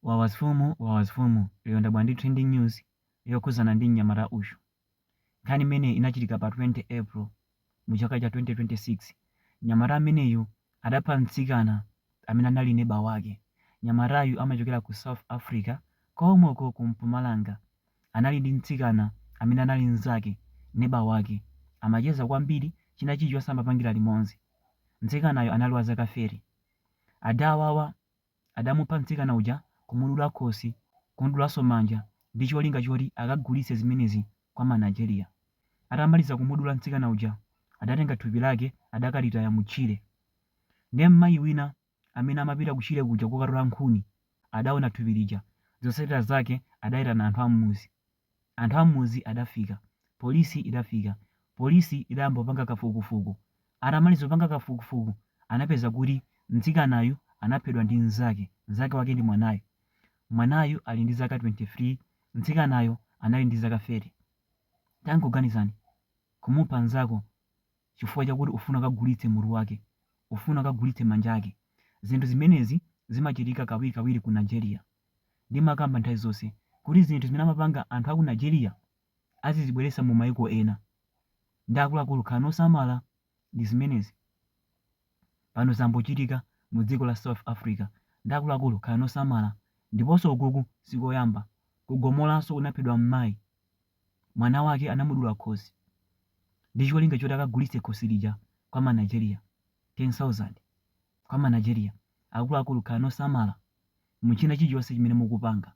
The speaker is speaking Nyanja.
wawazifumu lero ndabwera ndi trending news yokhuzana ndi mnyamata uyu. Nkhani imene inachitika pa 20 April mu chaka cha 2026. Mnyamata ameneyu adapha mtsikana amene anali neba wake. Mnyamatayu amachokera ku South Africa komweko ku Mpumalanga. Anali ndi mtsikana amene anali mnzake neba wake. Amacheza kwambiri china chilichonse amapangira limodzi. Mtsikanayo anali wa zaka 30. Adawawa adamupha mtsikana uja kumudula khosi, kumudulaso manja ndi cholinga choti akagulitse zimenezi kwa Manigeria. Atamaliza kumudula mtsikana uja adatenga thupi lake adakalitaya mutchire. Ndiye mmayi wina amene amapita kutchire kuja kokatola nkhuni adaona thupi lija, zotsatira zake adayitana anthu amuzi. Anthu amuzi adafika, polisi idafika, polisi idayamba kupanga kafukufuku. Atamaliza kupanga kafukufuku anapeza kuti mtsikanayu anaphedwa ndi mnzake wake ndi mwanayo. Mwanayu ali ndi zaka 23, mtsikanayo anali ndi zaka 30. Tangoganizani kumupha mnzako chifukwa chakuti ufuna kagulitse mutu wake, ufuna kagulitse manja ake. Zinthu zimenezi zimachitika kawirikawiri ku Nigeria. Ndimakamba nthawi zonse kuti zinthu zimene amapanga anthu aku Nigeria azizibweretsa mu mayiko ena. Ndi akuluakulu khala osamala ndi zimenezi. Pano zambochitika mu dziko la South Africa. Ndi akuluakulu khala osamala. Ndiponso ukuku sikoyamba. Kugomolanso kunaphedwa mmayi. Mwana wake anamudula khosi. Ndi cholinga choti akagulitse khosi lija kwa Manigeria. 10,000 kwa Manigeria. Akuluakulu khala osamala mu china chilichonse chimene mukupanga.